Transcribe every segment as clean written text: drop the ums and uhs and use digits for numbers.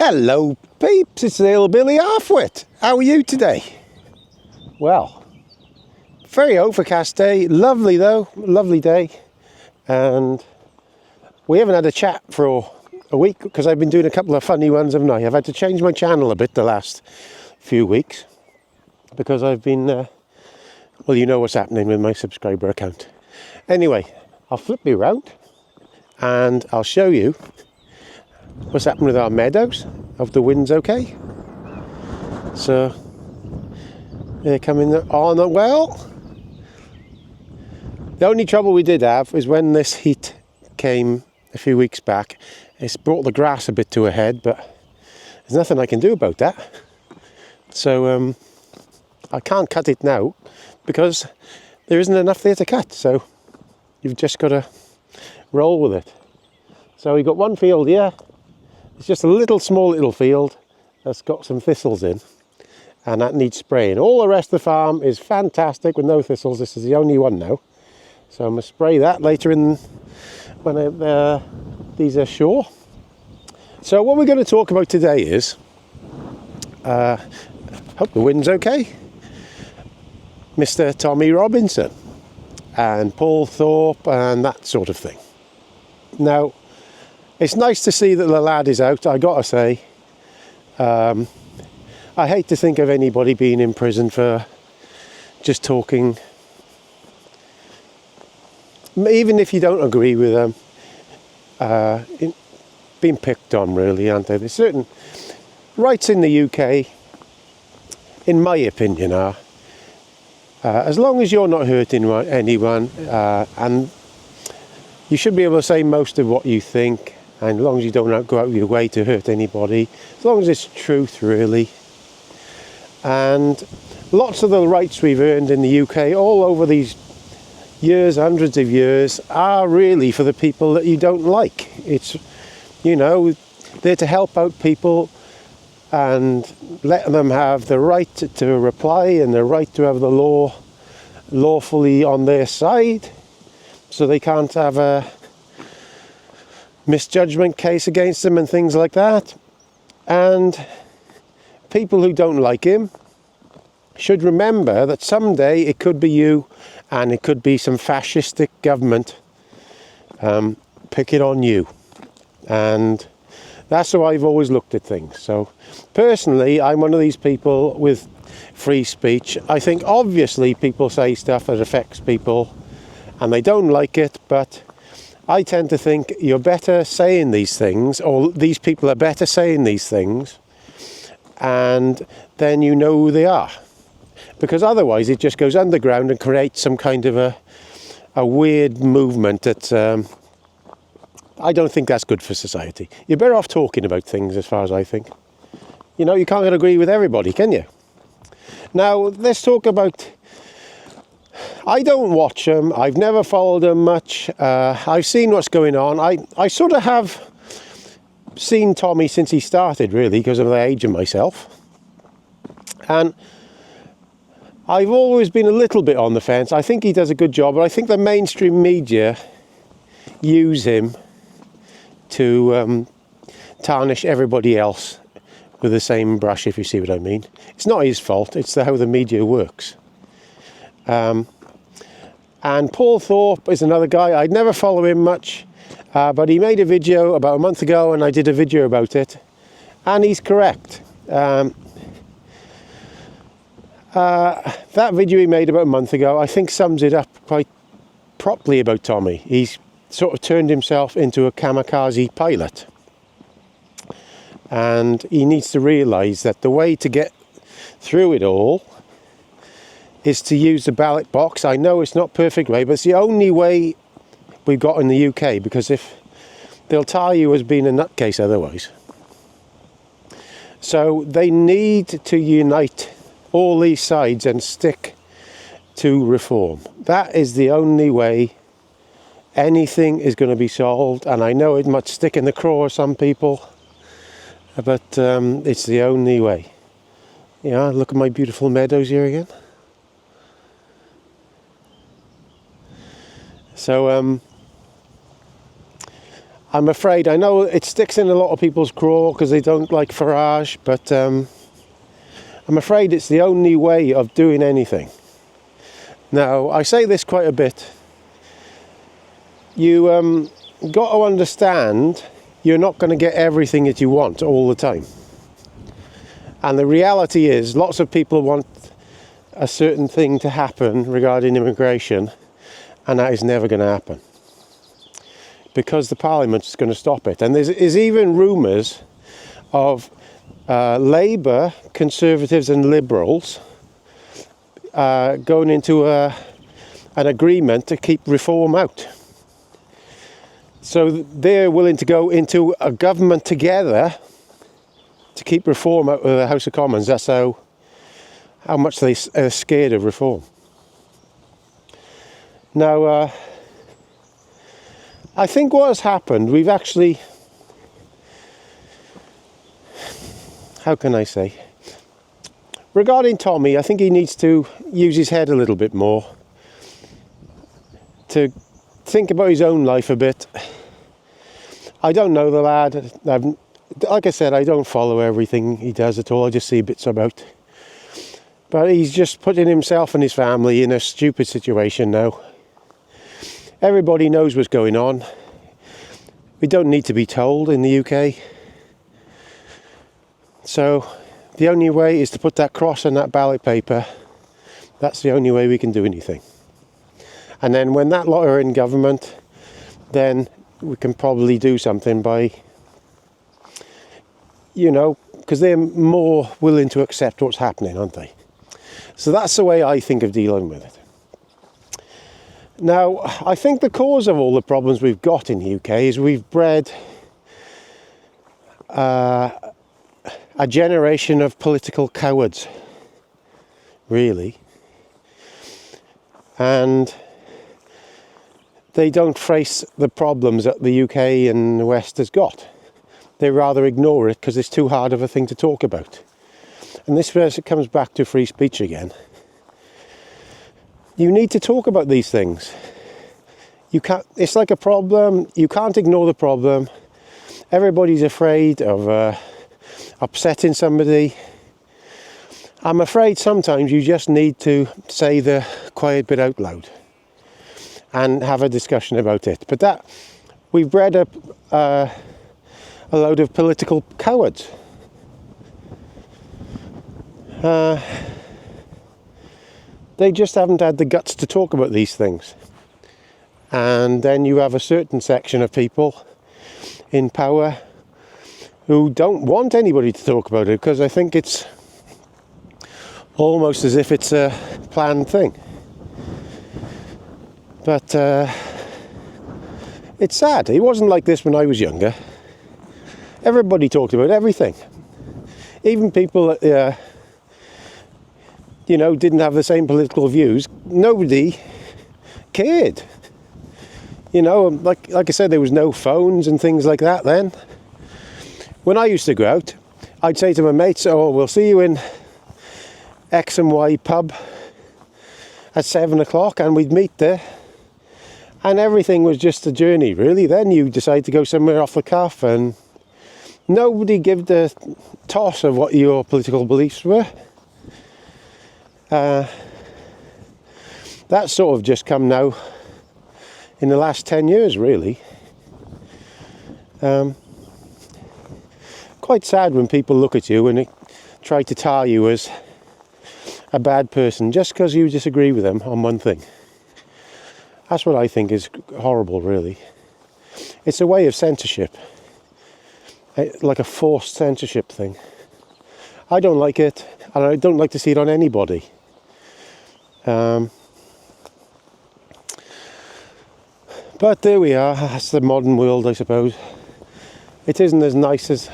Hello peeps, it's the Hillbilly Halfwit. How are you today? Well, very overcast day, lovely though, lovely day. And we haven't had a chat for a week because I've been doing a couple of funny ones, haven't I? I've had to change my channel a bit the last few weeks because I've been, well, you know what's happening with my subscriber account. Anyway, I'll flip you around and I'll show you what's happened with our meadows. Hope the wind's okay. So they're coming on well. The only trouble we did have is when this heat came a few weeks back, it's brought the grass a bit to a head, but there's nothing I can do about that. So I can't cut it now because there isn't enough there to cut. So you've just got to roll with it. So we've got one field here. It's just a small little field that's got some thistles in, and that needs spraying. All the rest of the farm is fantastic with no thistles. This is the only one now. So I'm going to spray that later in when these are sure. So what we're going to talk about today is, hope the wind's okay, Mr. Tommy Robinson and Paul Thorpe and that sort of thing. Now, it's nice to see that the lad is out, I gotta say. I hate to think of anybody being in prison for just talking. Even if you don't agree with them, being picked on really, aren't they? There's certain rights in the UK, in my opinion, are as long as you're not hurting anyone, and you should be able to say most of what you think, and as long as you don't go out of your way to hurt anybody, as long as it's truth really. And lots of the rights we've earned in the UK all over these years, hundreds of years, are really for the people that you don't like. It's, you know, they're to help out people and let them have the right to reply and the right to have the law lawfully on their side, so they can't have a misjudgment case against them and things like that. And people who don't like him should remember that someday it could be you, and it could be some fascistic government picking on you. And that's how I've always looked at things. So personally, I'm one of these people with free speech. I think obviously people say stuff that affects people and they don't like it, but I tend to think you're better saying these things, or these people are better saying these things, and then you know who they are. Because otherwise it just goes underground and creates some kind of a weird movement that I don't think that's good for society. You're better off talking about things, as far as I think. You know, you can't agree with everybody, can you? Now, let's talk about... I don't watch them. I've never followed them much. I've seen what's going on. I sort of have seen Tommy since he started, really, because of the age of myself. And I've always been a little bit on the fence. I think he does a good job, but I think the mainstream media use him to tarnish everybody else with the same brush, if you see what I mean. It's not his fault. It's how the media works. And Paul Thorpe is another guy. I'd never follow him much, but he made a video about a month ago, and I did a video about it, and he's correct. That video he made about a month ago, I think, sums it up quite properly about Tommy. He's sort of turned himself into a kamikaze pilot, and he needs to realise that the way to get through it all is to use the ballot box. I know it's not perfect way, but it's the only way we've got in the UK, because if they'll tar you as being a nutcase otherwise. So they need to unite all these sides and stick to reform. That is the only way anything is going to be solved. And I know it might stick in the craw of some people, but it's the only way. Yeah, look at my beautiful meadows here again. So I'm afraid, I know it sticks in a lot of people's craw because they don't like Farage, but I'm afraid it's the only way of doing anything. Now, I say this quite a bit. You got to understand you're not going to get everything that you want all the time. And the reality is, lots of people want a certain thing to happen regarding immigration, and that is never going to happen. Because the Parliament is going to stop it. And there's even rumours of Labour, Conservatives and Liberals going into an agreement to keep reform out. So they're willing to go into a government together to keep reform out of the House of Commons. That's how much they are scared of reform. Now, I think what has happened, we've actually, how can I say, regarding Tommy, I think he needs to use his head a little bit more, to think about his own life a bit. I don't know the lad. Like I said, I don't follow everything he does at all. I just see bits about. But he's just putting himself and his family in a stupid situation now. Everybody knows what's going on. We don't need to be told in the UK. So the only way is to put that cross on that ballot paper. That's the only way we can do anything. And then when that lot are in government, then we can probably do something by, because they're more willing to accept what's happening, aren't they? So that's the way I think of dealing with it. Now, I think the cause of all the problems we've got in the UK is we've bred a generation of political cowards, really. And they don't face the problems that the UK and the West has got. They rather ignore it because it's too hard of a thing to talk about. And this verse, it comes back to free speech again. You need to talk about these things. You can't. It's like a problem. You can't ignore the problem. Everybody's afraid of upsetting somebody. I'm afraid sometimes you just need to say the quiet bit out loud and have a discussion about it. But that we've bred up a load of political cowards. They just haven't had the guts to talk about these things. And then you have a certain section of people in power who don't want anybody to talk about it because I think it's almost as if it's a planned thing. But it's sad. It wasn't like this when I was younger. Everybody talked about everything. Even people that didn't have the same political views, nobody cared. Like I said, there was no phones and things like that then. When I used to go out, I'd say to my mates, we'll see you in X and Y pub at 7 o'clock, and we'd meet there. And everything was just a journey, really. Then you decide to go somewhere off the cuff, and nobody gave the toss of what your political beliefs were. That's sort of just come now in the last 10 years, really. Quite sad when people look at you and try to tar you as a bad person just because you disagree with them on one thing. That's what I think is horrible, really. It's a way of censorship, like a forced censorship thing. I don't like it, and I don't like to see it on anybody. But there we are. That's the modern world, I suppose. It isn't as nice as...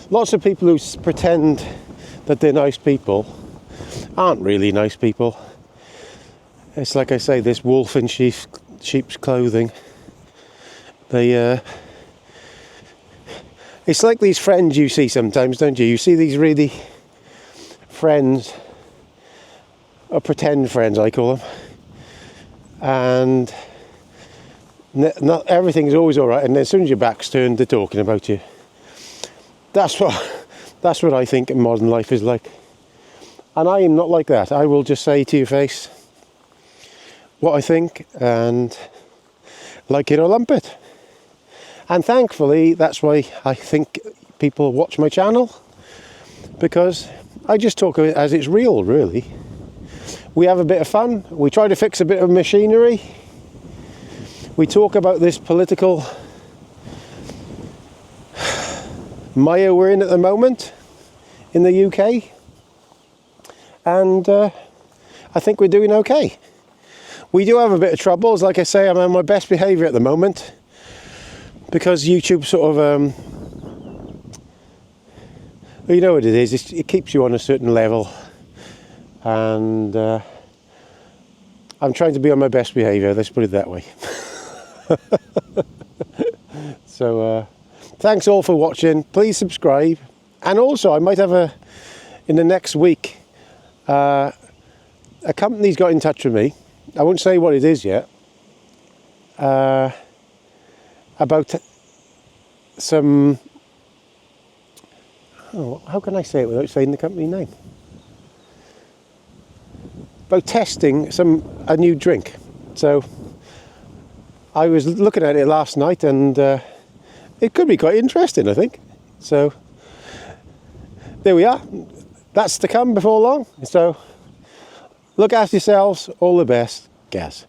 Lots of people who pretend that they're nice people aren't really nice people. It's like I say, this wolf in sheep's clothing. It's like these friends you see sometimes, don't you? You see these really friends, or pretend friends I call them, and not everything's always all right, and as soon as your back's turned, they're talking about you. That's what I think modern life is like. And I am not like that. I will just say to your face what I think, and like it or lump it. And thankfully, that's why I think people watch my channel, because I just talk of it as it's real, really. We have a bit of fun. We try to fix a bit of machinery. We talk about this political mire we're in at the moment in the UK. And I think we're doing okay. We do have a bit of troubles. Like I say, I'm on my best behaviour at the moment, because YouTube sort of, you know what it is, it keeps you on a certain level, and I'm trying to be on my best behaviour, let's put it that way. So thanks all for watching. Please subscribe, and also I might have in the next week, a company's got in touch with me. I won't say what it is yet, about some, how can I say it without saying the company name? About testing a new drink. So I was looking at it last night, and it could be quite interesting, I think. So there we are. That's to come before long. So look after yourselves. All the best, Gaz.